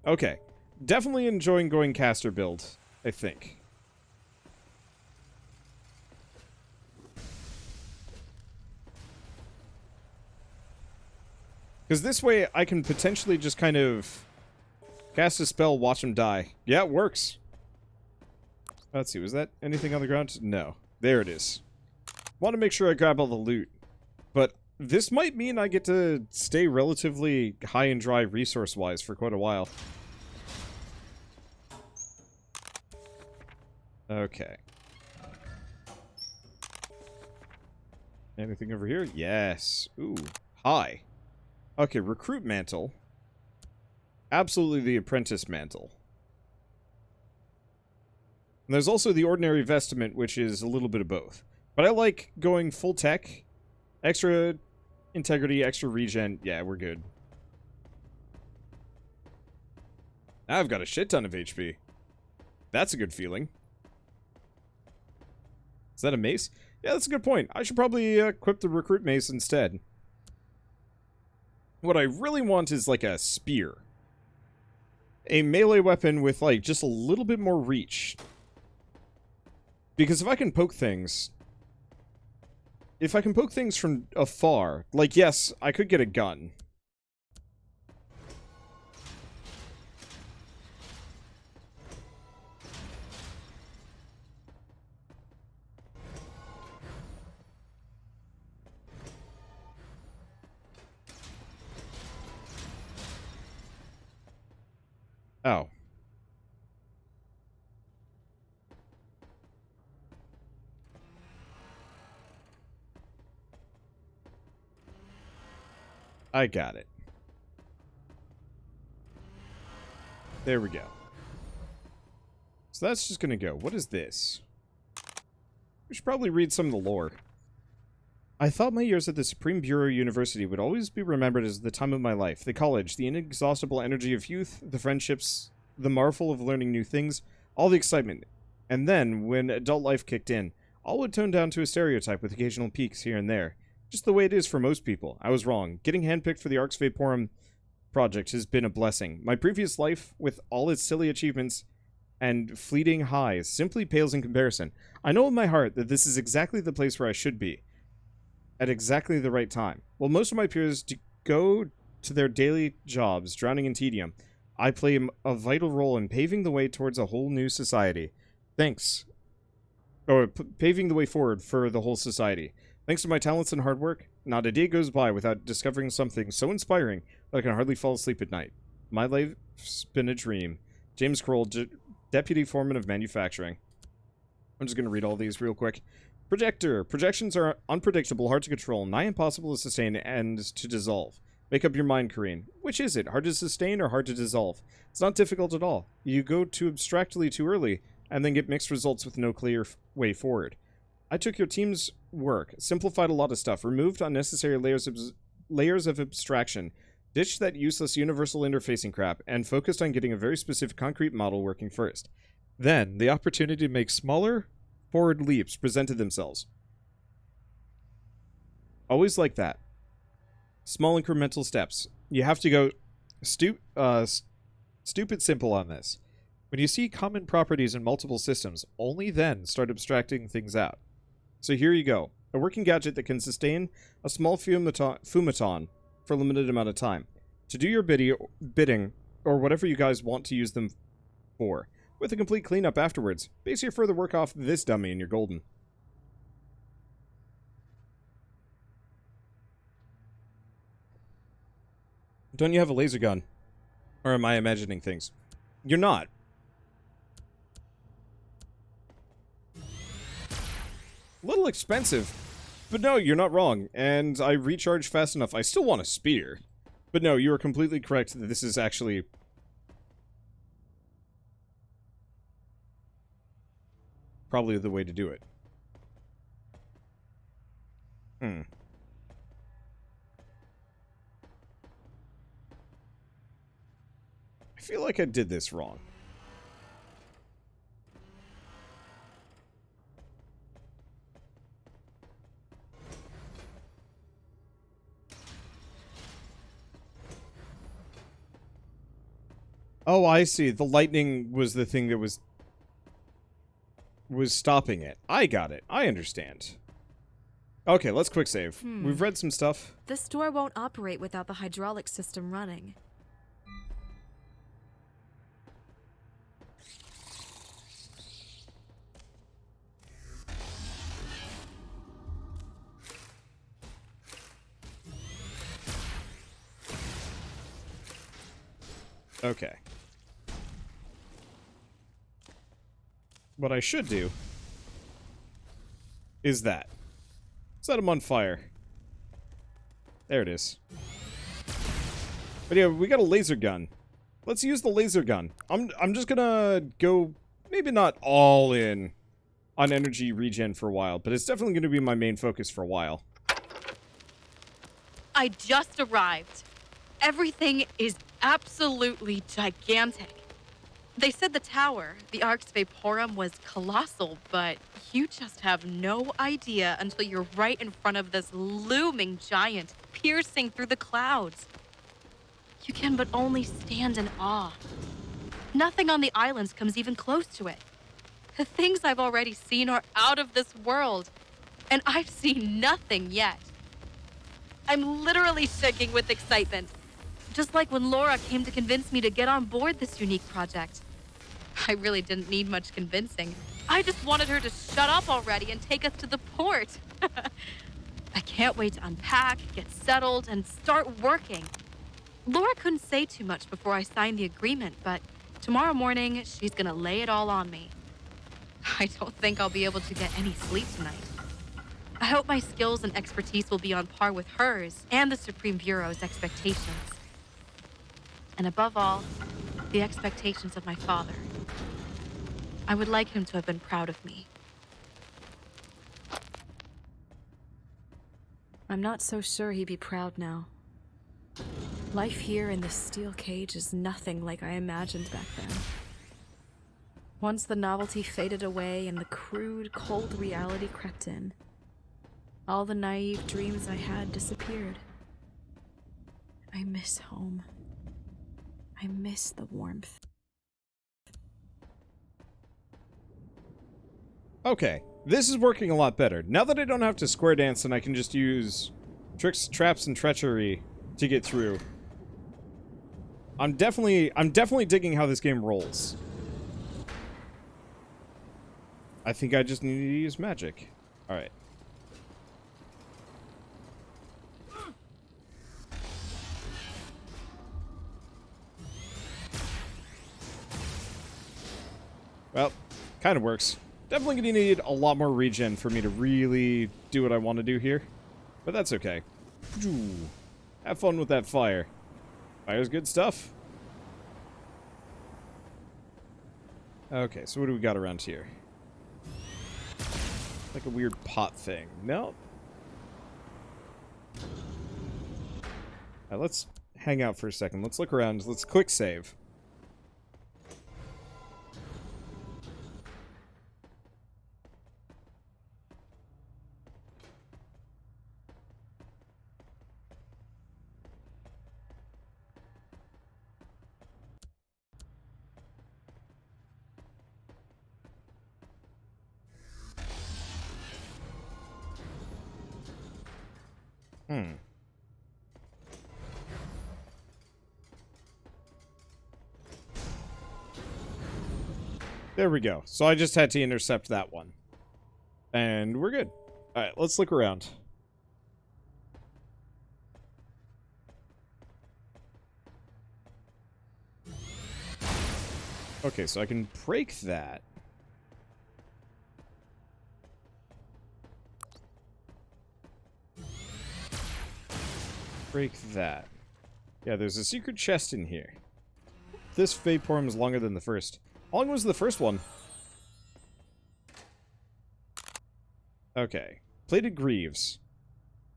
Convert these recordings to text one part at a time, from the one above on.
Okay. Definitely enjoying going caster build, I think. Because this way, I can potentially just kind of cast a spell, watch him die. Yeah, it works. Let's see, was that anything on the ground? No. There it is. Want to make sure I grab all the loot. But this might mean I get to stay relatively high and dry resource-wise for quite a while. Okay. Anything over here? Yes. Ooh. Hi. Okay, recruit mantle. Absolutely the apprentice mantle. And there's also the ordinary vestment, which is a little bit of both. But I like going full tech. Extra integrity, extra regen. Yeah, we're good. Now I've got a shit ton of HP. That's a good feeling. Is that a mace? Yeah, that's a good point. I should probably equip the recruit mace instead. What I really want is like a spear. A melee weapon with like just a little bit more reach. Because if I can poke things... If I can poke things from afar, like yes, I could get a gun. Oh. I got it. There we go. So that's just gonna go. What is this? We should probably read some of the lore. I thought my years at the Supreme Bureau University would always be remembered as the time of my life. The college, the inexhaustible energy of youth, the friendships, the marvel of learning new things, all the excitement. And then, when adult life kicked in, all would tone down to a stereotype with occasional peaks here and there. Just the way it is for most people. I was wrong. Getting handpicked for the Arx Vaporum project has been a blessing. My previous life, with all its silly achievements and fleeting highs, simply pales in comparison. I know in my heart that this is exactly the place where I should be, at exactly the right time. While most of my peers go to their daily jobs, drowning in tedium, I play a vital role in paving the way towards a whole new society. Thanks. Or paving the way forward for the whole society. Thanks to my talents and hard work, not a day goes by without discovering something so inspiring that I can hardly fall asleep at night. My life's been a dream. James Kroll, Deputy Foreman of Manufacturing. I'm just going to read all these real quick. Projector. Projections are unpredictable, hard to control, nigh impossible to sustain and to dissolve. Make up your mind, Kareen. Which is it? Hard to sustain or hard to dissolve? It's not difficult at all. You go too abstractly too early, and then get mixed results with no clear way forward. I took your team's work, simplified a lot of stuff, removed unnecessary layers of abstraction, ditched that useless universal interfacing crap, and focused on getting a very specific concrete model working first. Then, the opportunity to make smaller forward leaps presented themselves. Always like that. Small incremental steps. You have to go stupid simple on this. When you see common properties in multiple systems, only then start abstracting things out. So here you go. A working gadget that can sustain a small fumaton for a limited amount of time. To do your bidding, or whatever you guys want to use them for. With a complete cleanup afterwards. Base your further work off this dummy and you're golden. Don't you have a laser gun? Or am I imagining things? You're not. A little expensive. But no, you're not wrong. And I recharge fast enough. I still want a spear. But no, you are completely correct that this is actually probably the way to do it. I feel like I did this wrong. Oh, I see. The lightning was the thing that was stopping it. I got it. I understand. Okay, let's quick save. We've read some stuff. This door won't operate without the hydraulic system running. Okay. What I should do is that. Set him on fire. There it is. But yeah, we got a laser gun. Let's use the laser gun. I'm just gonna go, maybe not all in on energy regen for a while, but it's definitely gonna be my main focus for a while. I just arrived. Everything is absolutely gigantic. They said the tower, the Ark's Vaporum, was colossal, but you just have no idea until you're right in front of this looming giant piercing through the clouds. You can but only stand in awe. Nothing on the islands comes even close to it. The things I've already seen are out of this world, and I've seen nothing yet. I'm literally shaking with excitement. Just like when Laura came to convince me to get on board this unique project. I really didn't need much convincing. I just wanted her to shut up already and take us to the port. I can't wait to unpack, get settled, and start working. Laura couldn't say too much before I signed the agreement, but tomorrow morning, she's gonna lay it all on me. I don't think I'll be able to get any sleep tonight. I hope my skills and expertise will be on par with hers and the Supreme Bureau's expectations. And above all, the expectations of my father. I would like him to have been proud of me. I'm not so sure he'd be proud now. Life here in this steel cage is nothing like I imagined back then. Once the novelty faded away and the crude, cold reality crept in, all the naive dreams I had disappeared. I miss home. I miss the warmth. Okay, this is working a lot better. Now that I don't have to square dance and I can just use tricks, traps, and treachery to get through. I'm definitely digging how this game rolls. I think I just need to use magic. Alright. Well, kind of works. Definitely gonna need a lot more regen for me to really do what I want to do here. But that's okay. Have fun with that fire. Fire's good stuff. Okay, so what do we got around here? Like a weird pot thing. No. Alright, let's hang out for a second. Let's look around. Let's quick save. There we go. So I just had to intercept that one. And we're good. Alright, let's look around. Okay, so I can break that. Break that. Yeah, there's a secret chest in here. This Vaporum is longer than the first. How long was the first one? Okay. Plated Greaves.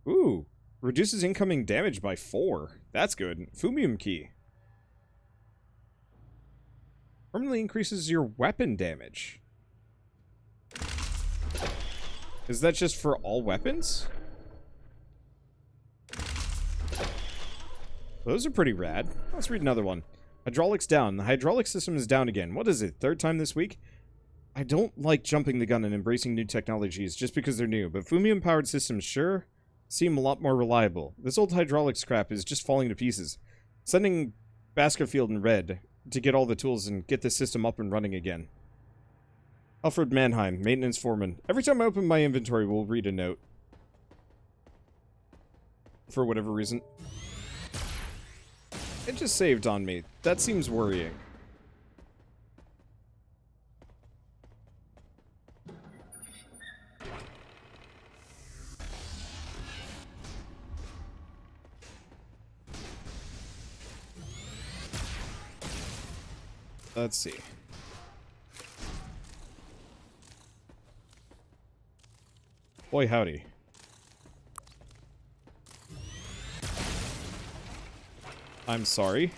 Ooh. Reduces incoming damage by 4. That's good. Fumium Key. Permanently increases your weapon damage. Is that just for all weapons? Those are pretty rad. Let's read another one. Hydraulics down. The hydraulic system is down again. What is it? Third time this week? I don't like jumping the gun and embracing new technologies just because they're new, but Fumium-powered systems sure seem a lot more reliable. This old hydraulics crap is just falling to pieces. Sending Baskerville in red to get all the tools and get the system up and running again. Alfred Mannheim, maintenance foreman. Every time I open my inventory, we'll read a note. For whatever reason. It just saved on me. That seems worrying. Let's see. Boy, howdy. I'm sorry.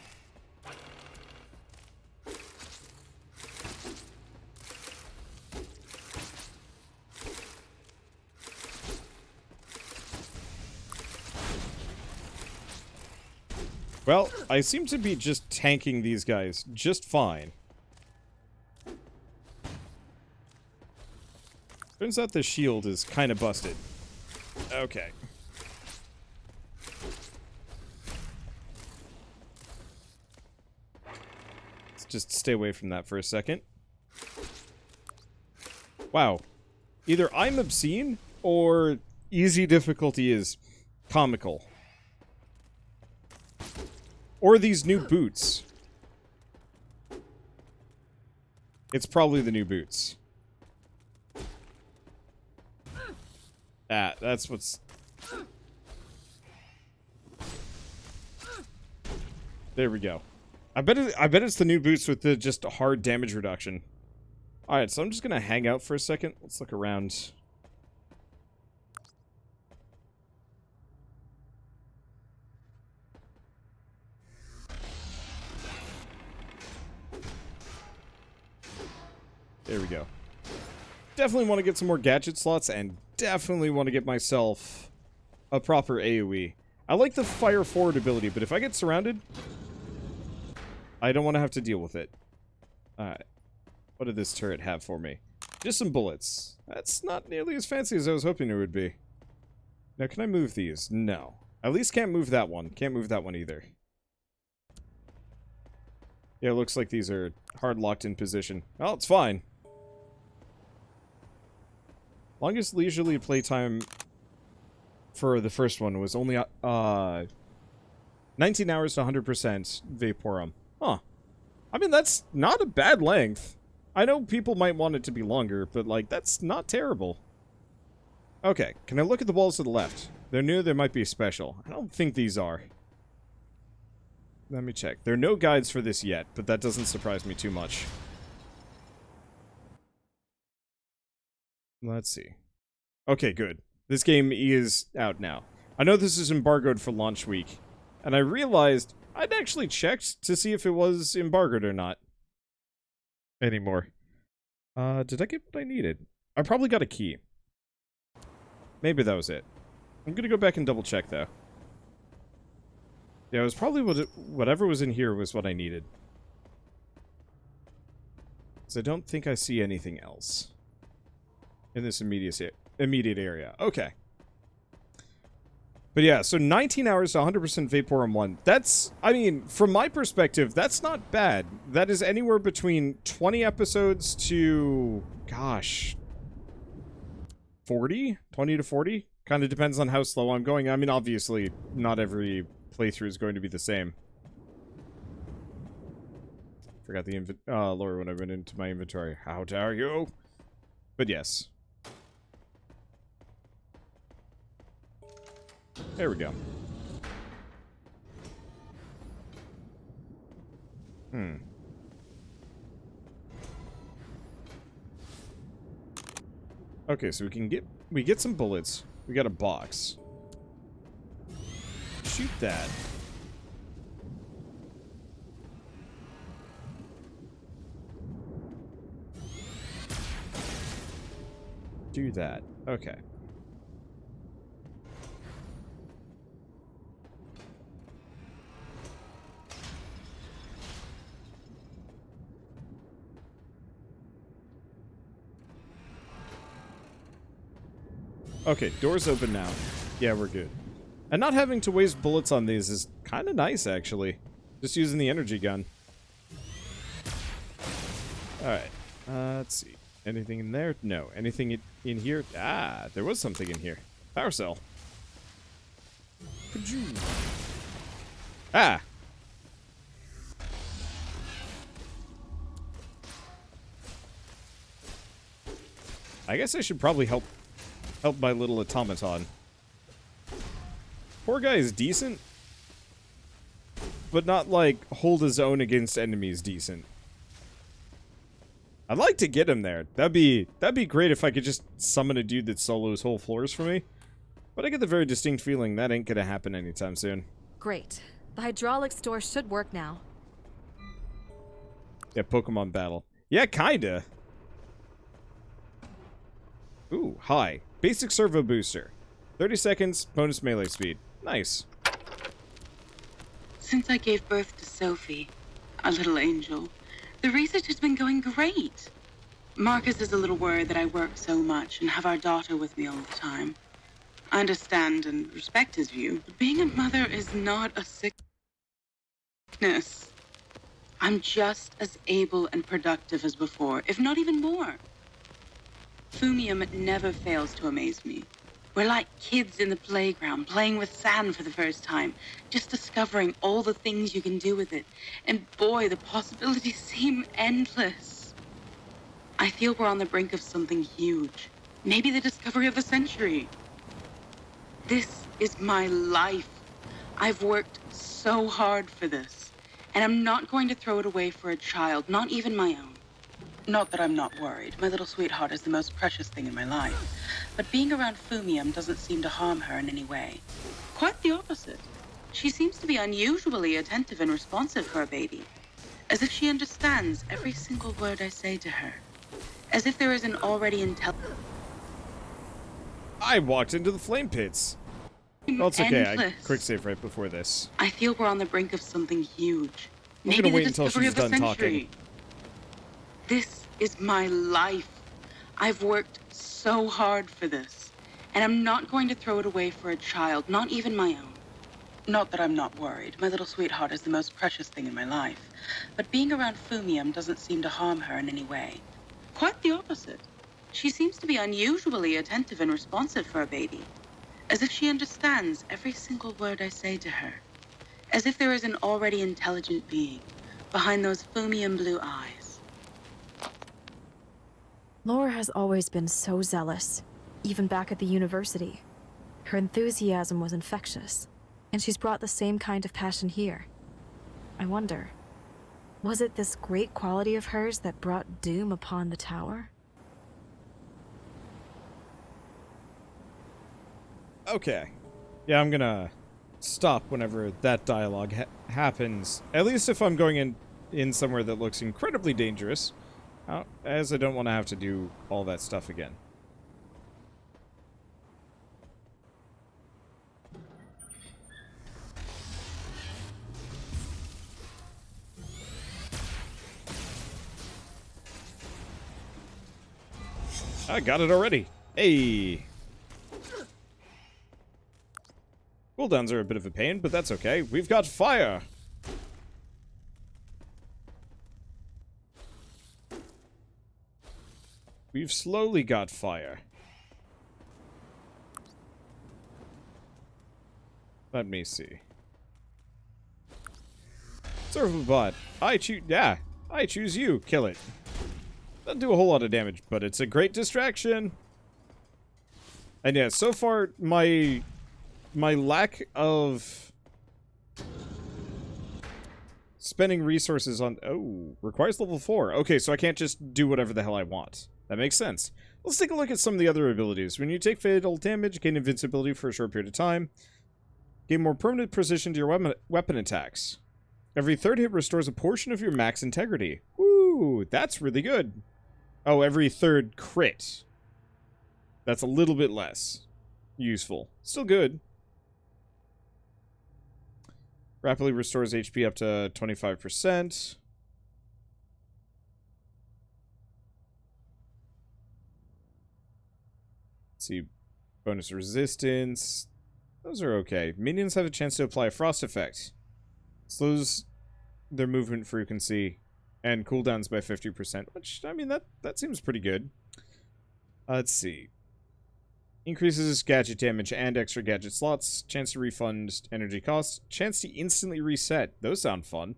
Well, I seem to be just tanking these guys just fine. Turns out the shield is kind of busted. Okay. Let's just stay away from that for a second. Wow. Either I'm obscene, or easy difficulty is comical. Or these new boots. It's probably the new boots. That's what's... There we go. I bet it's the new boots with the just hard damage reduction. Alright, so I'm just gonna hang out for a second. Let's look around. There we go. Definitely want to get some more gadget slots, and definitely want to get myself a proper AoE. I like the fire forward ability, but if I get surrounded, I don't want to have to deal with it. Alright. What did this turret have for me? Just some bullets. That's not nearly as fancy as I was hoping it would be. Now, can I move these? No. At least can't move that one. Can't move that one either. Yeah, it looks like these are hard locked in position. Oh, it's fine. Longest leisurely playtime for the first one was only 19 hours to 100% Vaporum. Huh. I mean, that's not a bad length. I know people might want it to be longer, but, like, that's not terrible. Okay, can I look at the walls to the left? They're new, they might be special. I don't think these are. Let me check. There are no guides for this yet, but that doesn't surprise me too much. Let's see. Okay, good. This game is out now. I know this is embargoed for launch week, and I realized I'd actually checked to see if it was embargoed or not. Anymore. Did I get what I needed? I probably got a key. Maybe that was it. I'm gonna go back and double check, though. Yeah, it was probably whatever was in here was what I needed. Because I don't think I see anything else in this immediate area. Okay. But yeah, so 19 hours to 100% Vaporum 1. That's, I mean, from my perspective, that's not bad. That is anywhere between 20 episodes to, gosh, 40? 20 to 40? Kind of depends on how slow I'm going. I mean, obviously, not every playthrough is going to be the same. Forgot the lore when I went into my inventory. How dare you? But yes. There we go. Okay, so we get some bullets. We got a box. Shoot that. Do that. Okay. Okay, door's open now. Yeah, we're good. And not having to waste bullets on these is kind of nice, actually. Just using the energy gun. Alright. Let's see. Anything in there? No. Anything in here? Ah, there was something in here. Power cell. Ah! I guess I should probably help my little automaton. Poor guy is decent, but not like hold his own against enemies decent. I'd like to get him there. That'd be great if I could just summon a dude that solos whole floors for me. But I get the very distinct feeling that ain't gonna happen anytime soon. Great. The hydraulics door should work now. Yeah, Pokemon battle. Yeah, kinda. Ooh, hi. Basic servo booster. 30 seconds, bonus melee speed. Nice. Since I gave birth to Sophie, a little angel, the research has been going great. Marcus is a little worried that I work so much and have our daughter with me all the time. I understand and respect his view, but being a mother is not a sickness. I'm just as able and productive as before, if not even more. Fumium never fails to amaze me. We're like kids in the playground, playing with sand for the first time, just discovering all the things you can do with it. And boy, the possibilities seem endless. I feel we're on the brink of something huge. Maybe the discovery of the century. This is my life. I've worked so hard for this. And I'm not going to throw it away for a child, not even my own. Not that I'm not worried. My little sweetheart is the most precious thing in my life. But being around Fumium doesn't seem to harm her in any way. Quite the opposite. She seems to be unusually attentive and responsive for a baby. As if she understands every single word I say to her. As if there is an already intelligent... I walked into the flame pits. Well, it's okay. I Endless. quick save right before this. I feel we're on the brink of something huge. I'm Maybe gonna the wait until discovery she's of the done century. talking. This is my life. I've worked so hard for this. And I'm not going to throw it away for a child, not even my own. Not that I'm not worried. My little sweetheart is the most precious thing in my life. But being around Fumium doesn't seem to harm her in any way. Quite the opposite. She seems to be unusually attentive and responsive for a baby. As if she understands every single word I say to her. As if there is an already intelligent being behind those Fumium blue eyes. Laura has always been so zealous, even back at the university. Her enthusiasm was infectious, and she's brought the same kind of passion here. I wonder, was it this great quality of hers that brought doom upon the tower? Okay. Yeah, I'm gonna stop whenever that dialogue happens. At least if I'm going in somewhere that looks incredibly dangerous. As I don't want to have to do all that stuff again. I got it already. Hey! Cooldowns are a bit of a pain, but that's okay. We've got fire! We've slowly got fire. Let me see. Servobot. I choose you. Kill it. Doesn't do a whole lot of damage, but it's a great distraction. And yeah, so far, my lack of spending resources on... Oh, requires level 4. Okay, so I can't just do whatever the hell I want. That makes sense. Let's take a look at some of the other abilities. When you take fatal damage, gain invincibility for a short period of time. Gain more permanent precision to your weapon attacks. Every third hit restores a portion of your max integrity. Woo, that's really good. Oh, every third crit. That's a little bit less useful. Still good. Rapidly restores HP up to 25%. Let's see. Bonus resistance. Those are okay. Minions have a chance to apply a frost effect. Slows their movement frequency and cooldowns by 50%, which, I mean, that seems pretty good. Let's see. Increases gadget damage and extra gadget slots. Chance to refund energy costs. Chance to instantly reset. Those sound fun.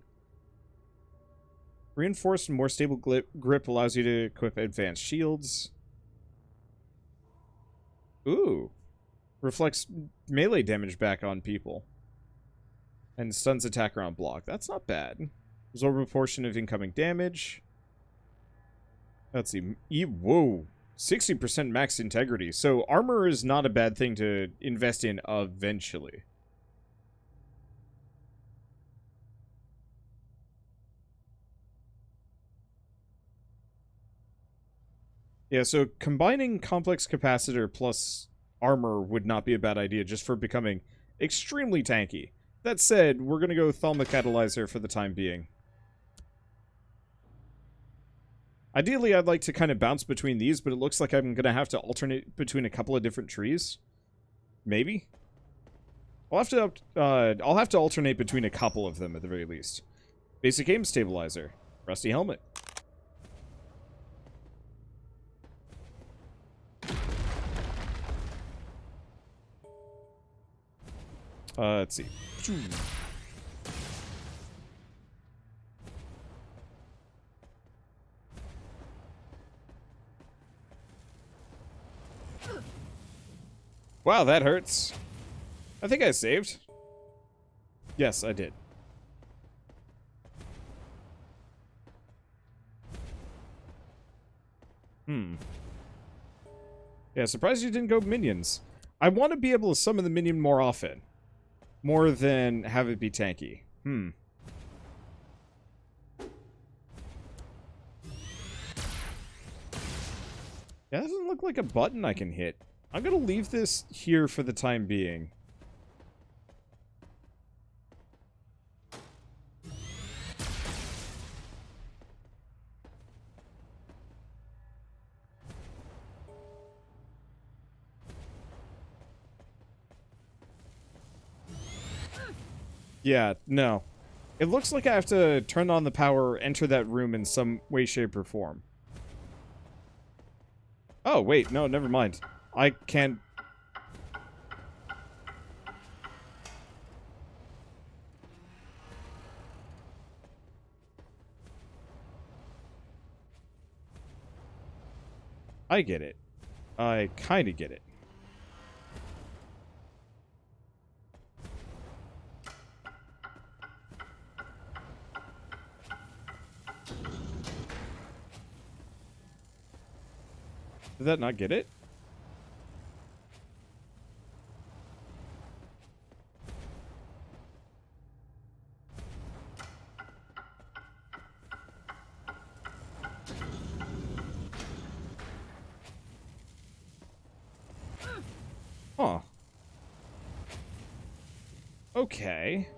Reinforced and more stable grip allows you to equip advanced shields. Ooh. Reflects melee damage back on people. And stuns attacker on block. That's not bad. Absorb a portion of incoming damage. Let's see. Whoa. 60% max integrity. So armor is not a bad thing to invest in eventually. Yeah, so combining complex capacitor plus armor would not be a bad idea just for becoming extremely tanky. That said, we're going to go Thalma Catalyzer for the time being. Ideally, I'd like to kind of bounce between these, but it looks like I'm going to have to alternate between a couple of different trees. Maybe? I'll have to alternate between a couple of them at the very least. Basic aim stabilizer. Rusty helmet. Let's see. Wow, that hurts. I think I saved. Yes, I did. Yeah, surprised you didn't go minions. I want to be able to summon the minion more often. More than have it be tanky. Yeah, that doesn't look like a button I can hit. I'm gonna leave this here for the time being. Yeah, no. It looks like I have to turn on the power, enter that room in some way, shape, or form. Oh, wait, no, never mind. I can't... I get it. I kinda get it. Did that not get it? Huh. Okay.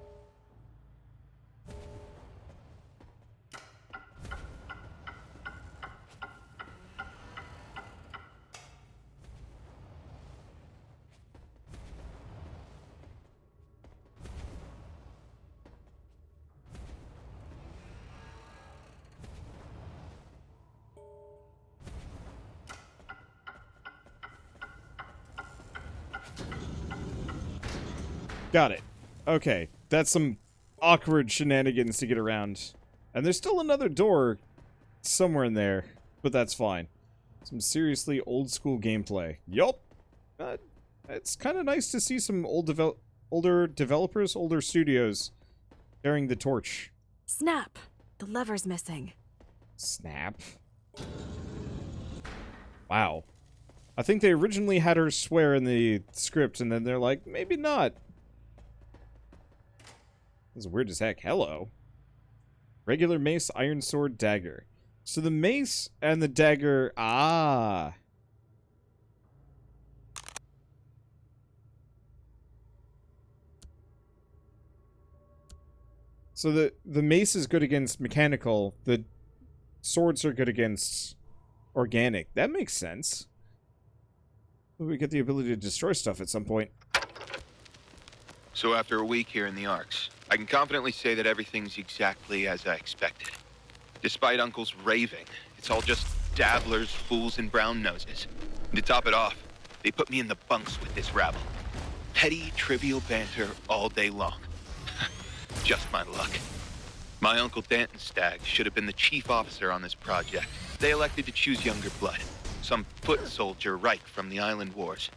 Got it. Okay, that's some awkward shenanigans to get around. And there's still another door somewhere in there, but that's fine. Some seriously old-school gameplay. Yup. It's kind of nice to see some older developers, older studios carrying the torch. Snap! The lever's missing. Snap. Wow. I think they originally had her swear in the script, and then they're like, maybe not. This is weird as heck. Hello. Regular mace, iron sword, dagger. So the mace and the dagger... Ah. So the mace is good against mechanical. The swords are good against organic. That makes sense. We get the ability to destroy stuff at some point. So after a week here in the Arks, I can confidently say that everything's exactly as I expected. Despite Uncle's raving, it's all just dabblers, fools, and brown noses. And to top it off, they put me in the bunks with this rabble. Petty, trivial banter all day long. Just my luck. My Uncle Danton Stagg should have been the chief officer on this project. They elected to choose younger blood, some foot soldier Reich from the Island Wars.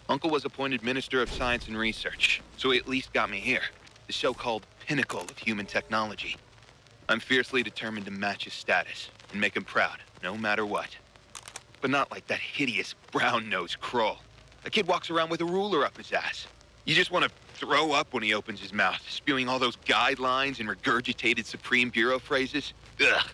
Uncle was appointed Minister of Science and Research, so he at least got me here, the so-called pinnacle of human technology. I'm fiercely determined to match his status and make him proud, no matter what. But not like that hideous brown-nosed Kroll. A kid walks around with a ruler up his ass. You just want to throw up when he opens his mouth, spewing all those guidelines and regurgitated Supreme Bureau phrases. Ugh.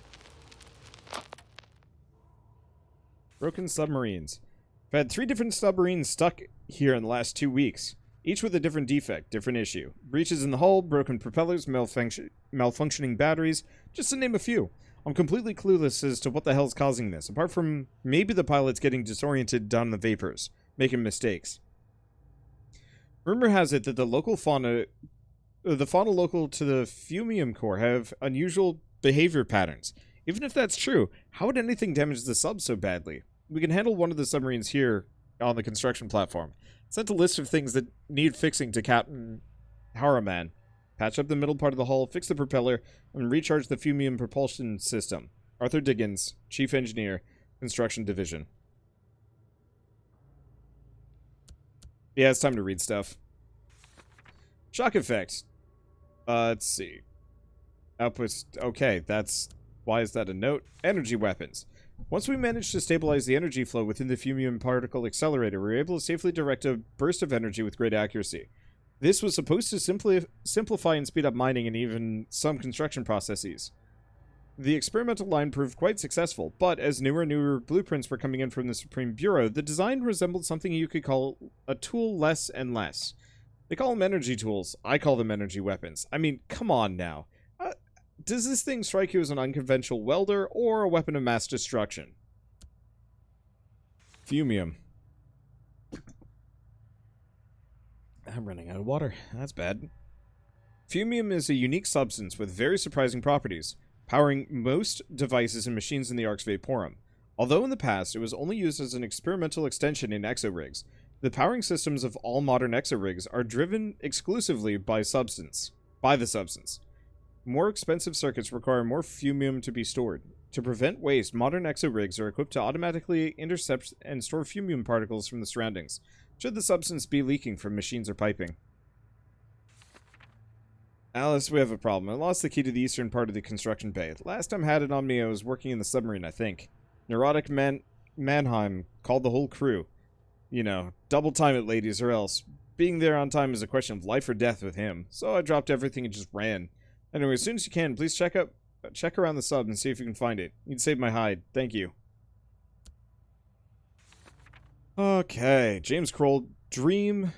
Broken submarines. I've had 3 different submarines stuck here in the last 2 weeks, each with a different defect, different issue. Breaches in the hull, broken propellers, malfunctioning batteries, just to name a few. I'm completely clueless as to what the hell's causing this, apart from maybe the pilots getting disoriented down in the vapors, making mistakes. Rumor has it that the fauna local to the Fumium core have unusual behavior patterns. Even if that's true, how would anything damage the sub so badly? We can handle one of the submarines here on the construction platform. Sent a list of things that need fixing to Captain Haraman. Patch up the middle part of the hull, fix the propeller, and recharge the Fumium propulsion system. Arthur Diggins, Chief Engineer, Construction Division. Yeah, it's time to read stuff. Shock effect. Let's see. Outputs. Okay, that's... Why is that a note? Energy weapons. Once we managed to stabilize the energy flow within the Fumium particle accelerator, we were able to safely direct a burst of energy with great accuracy. This was supposed to simplify and speed up mining and even some construction processes. The experimental line proved quite successful, but as newer and newer blueprints were coming in from the Supreme Bureau, the design resembled something you could call a tool less and less. They call them energy tools. I call them energy weapons. I mean, come on now. Does this thing strike you as an unconventional welder or a weapon of mass destruction? Fumium. I'm running out of water. That's bad. Fumium is a unique substance with very surprising properties, powering most devices and machines in the Ark's Vaporum. Although in the past it was only used as an experimental extension in exorigs, the powering systems of all modern exorigs are driven exclusively by the substance. More expensive circuits require more fumium to be stored. To prevent waste, modern exorigs are equipped to automatically intercept and store fumium particles from the surroundings, should the substance be leaking from machines or piping. Alice, we have a problem. I lost the key to the eastern part of the construction bay. Last time I had it on me, I was working in the submarine, I think. Neurotic Mannheim called the whole crew. You know, double time it, ladies, or else. Being there on time is a question of life or death with him, so I dropped everything and just ran. Anyway, as soon as you can, please check around the sub and see if you can find it. You'd save my hide. Thank you. Okay, James Kroll, Dream,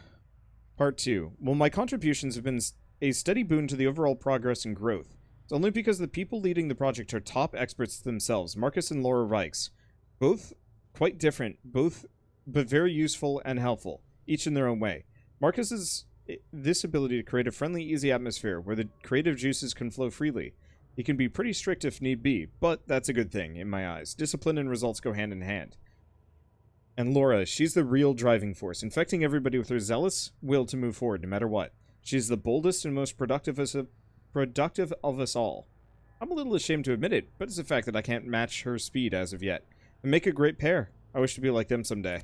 Part 2. Well, my contributions have been a steady boon to the overall progress and growth. It's only because the people leading the project are top experts themselves, Marcus and Laura Reichs. Both quite different, but very useful and helpful, each in their own way. Marcus is this ability to create a friendly, easy atmosphere where the creative juices can flow freely. He can be pretty strict if need be, but that's a good thing, in my eyes. Discipline and results go hand in hand. And Laura, she's the real driving force, infecting everybody with her zealous will to move forward, no matter what. She's the boldest and most productive of us all. I'm a little ashamed to admit it, but it's a fact that I can't match her speed as of yet. And make a great pair. I wish to be like them someday.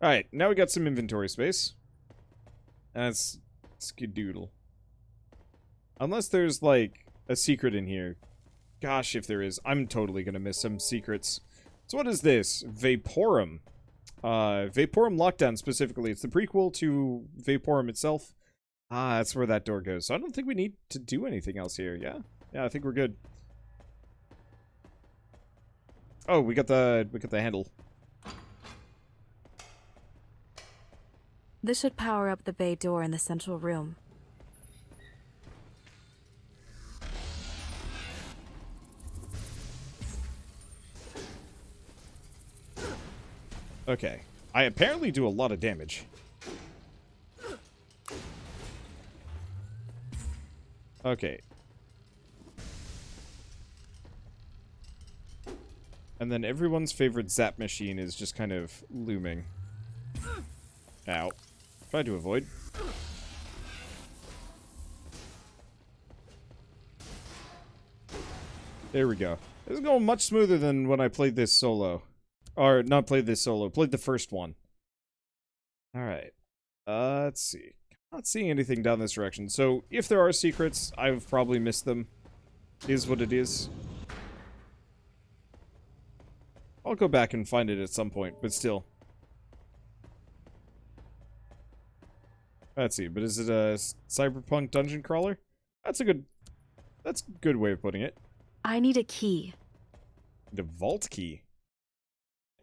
Alright, now we got some inventory space. That's skidoodle. Unless there's, like, a secret in here. Gosh, if there is, I'm totally gonna miss some secrets. So what is this? Vaporum. Vaporum Lockdown, specifically. It's the prequel to Vaporum itself. Ah, that's where that door goes. So I don't think we need to do anything else here, yeah? Yeah, I think we're good. Oh, we got the handle. This should power up the bay door in the central room. Okay. I apparently do a lot of damage. Okay. And then everyone's favorite zap machine is just kind of looming. Ow. Try to avoid. There we go. This is going much smoother than when I played this solo. Or, not played this solo. Played the first one. Alright. Let's see. Not seeing anything down this direction. So, if there are secrets, I've probably missed them. Is what it is. I'll go back and find it at some point, but still. Let's see, but is it a cyberpunk dungeon crawler? That's a good way of putting it. I need a key. The vault key?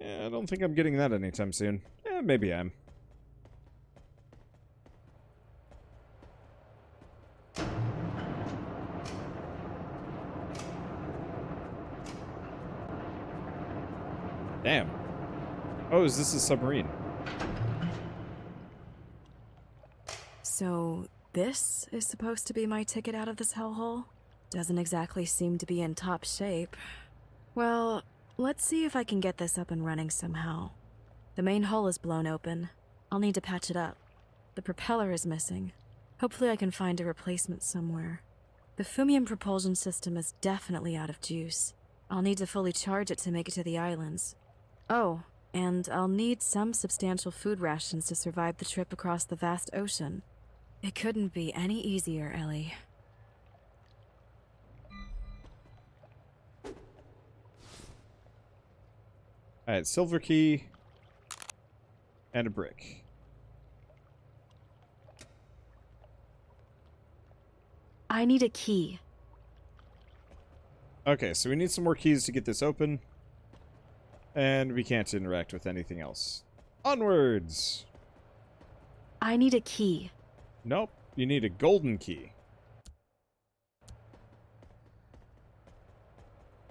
Yeah, I don't think I'm getting that anytime soon. Maybe I am. Damn. Oh, is this a submarine? So, this is supposed to be my ticket out of this hellhole? Doesn't exactly seem to be in top shape. Well, let's see if I can get this up and running somehow. The main hull is blown open. I'll need to patch it up. The propeller is missing. Hopefully I can find a replacement somewhere. The Fumium propulsion system is definitely out of juice. I'll need to fully charge it to make it to the islands. Oh, and I'll need some substantial food rations to survive the trip across the vast ocean. It couldn't be any easier, Ellie. Alright, silver key. And a brick. I need a key. Okay, so we need some more keys to get this open. And we can't interact with anything else. Onwards! I need a key. Nope, you need a golden key.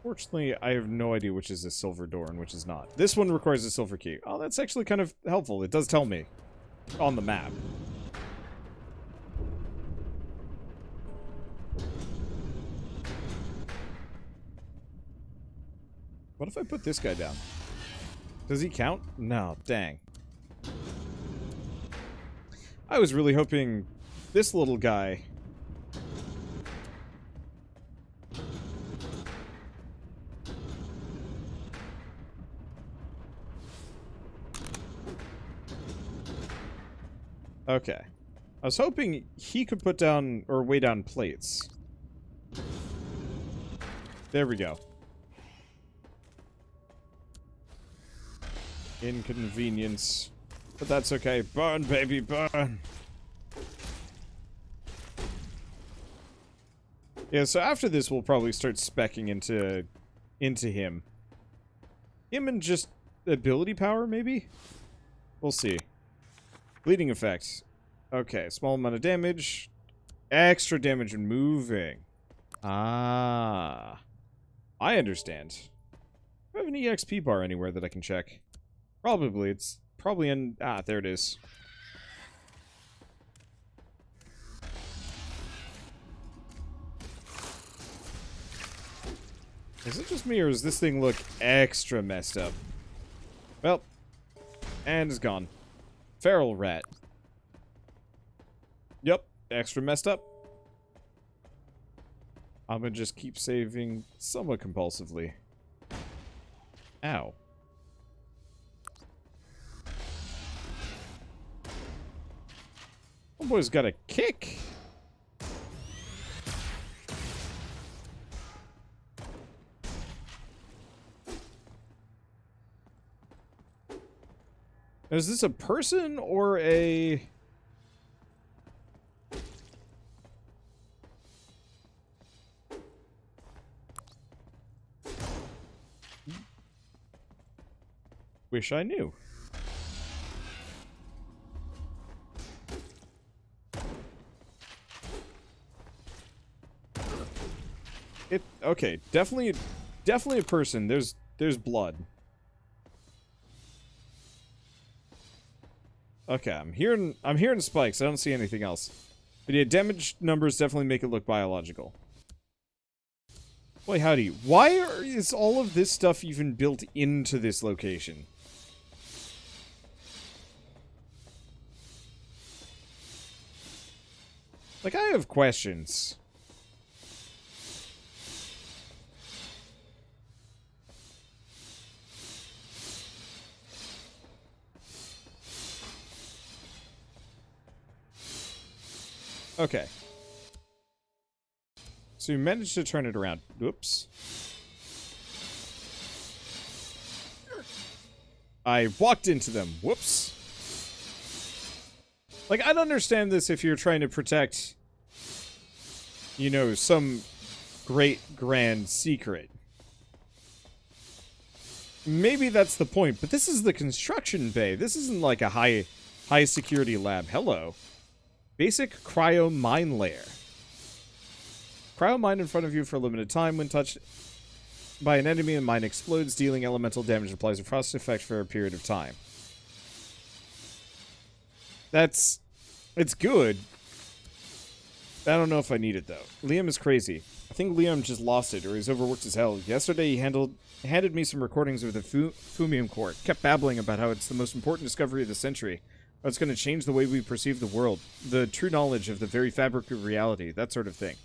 Fortunately, I have no idea which is a silver door and which is not. This one requires a silver key. Oh, that's actually kind of helpful. It does tell me on the map. What if I put this guy down? Does he count? No, dang. I was really hoping this little guy... Okay. I was hoping he could put down, or weigh down plates. There we go. Inconvenience. But that's okay. Burn, baby, burn! Yeah, so after this, we'll probably start speccing into him. Him and just ability power, maybe? We'll see. Bleeding effect. Okay, small amount of damage. Extra damage when moving. Ah. I understand. Do I have an EXP bar anywhere that I can check? Probably. It's probably in... Ah, there it is. Is it just me, or does this thing look extra messed up? Well, and it's gone. Feral rat. Yep, extra messed up. I'm gonna just keep saving somewhat compulsively. Ow. Homeboy's got a kick. Is this a person or a... Wish I knew. Okay, definitely a person. There's blood. Okay, I'm hearing spikes. I don't see anything else. But yeah, damage numbers definitely make it look biological. Boy, howdy. Why is all of this stuff even built into this location? Like, I have questions. Okay. So we managed to turn it around. Oops. I walked into them. Whoops. Like, I'd understand this if you're trying to protect, you know, some great grand secret. Maybe that's the point, but this is the construction bay. This isn't like a high security lab. Hello. Basic cryo mine layer. Cryo mine in front of you for a limited time. When touched by an enemy, the mine explodes, dealing elemental damage, applies a frost effect for a period of time. It's good. I don't know if I need it, though. Liam is crazy. I think Liam just lost it, or he's overworked as hell. Yesterday, he handed me some recordings of the Fumium Core. Kept babbling about how it's the most important discovery of the century. How it's going to change the way we perceive the world. The true knowledge of the very fabric of reality. That sort of thing.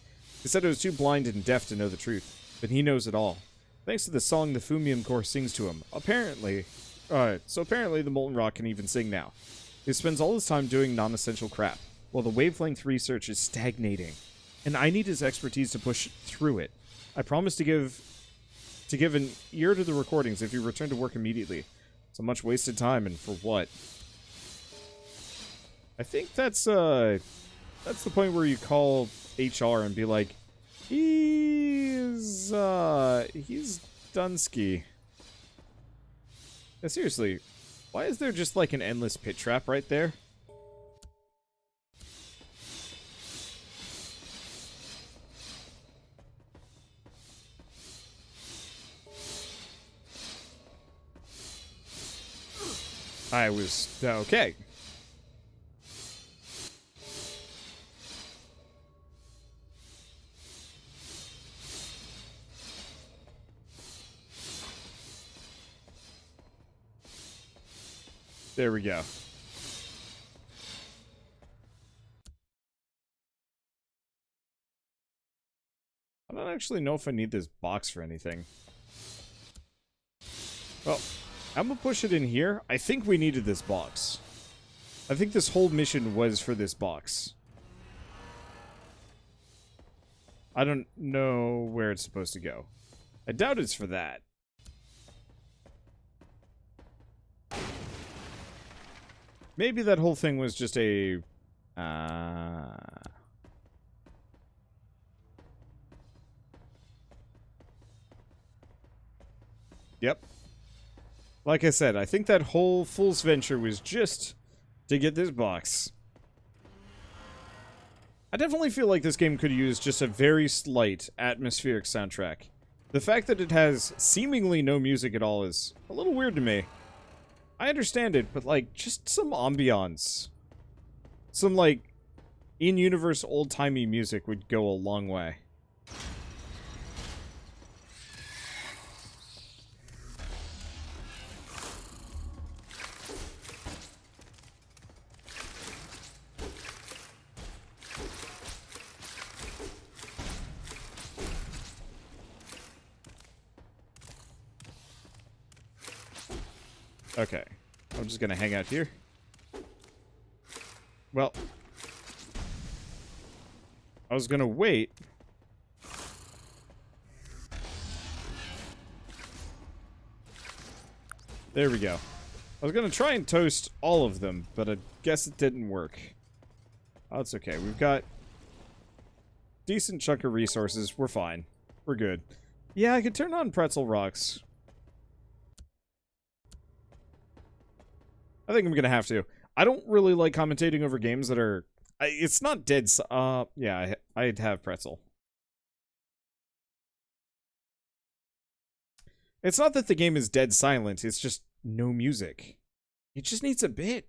He said I was too blind and deaf to know the truth. But he knows it all. Thanks to the song the Fumium Core sings to him. Apparently the Molten Rock can even sing now. He spends all his time doing non-essential crap, while the wavelength research is stagnating. And I need his expertise to push through it. I promise to give an ear to the recordings if you return to work immediately. So much wasted time, and for what? I think that's the point where you call HR and be like, he's Dunsky. Yeah, seriously, why is there just like an endless pit trap right there? I was okay. There we go. I don't actually know if I need this box for anything. Well, I'm gonna push it in here. I think we needed this box. I think this whole mission was for this box. I don't know where it's supposed to go. I doubt it's for that. Maybe that whole thing was just a... Yep. Like I said, I think that whole fool's venture was just to get this box. I definitely feel like this game could use just a very slight atmospheric soundtrack. The fact that it has seemingly no music at all is a little weird to me. I understand it, but like, just some ambiance. Some like, in-universe old-timey music would go a long way. Okay, I'm just gonna hang out here. Well, I was gonna wait. There we go. I was gonna try and toast all of them, but I guess it didn't work. Oh, it's okay. We've got decent chunk of resources. We're fine. We're good. Yeah, I could turn on pretzel rocks. I think I'm gonna have to. I don't really like commentating over games that are... it's not dead... yeah, I'd have pretzel. It's not that the game is dead silent, it's just no music. It just needs a bit.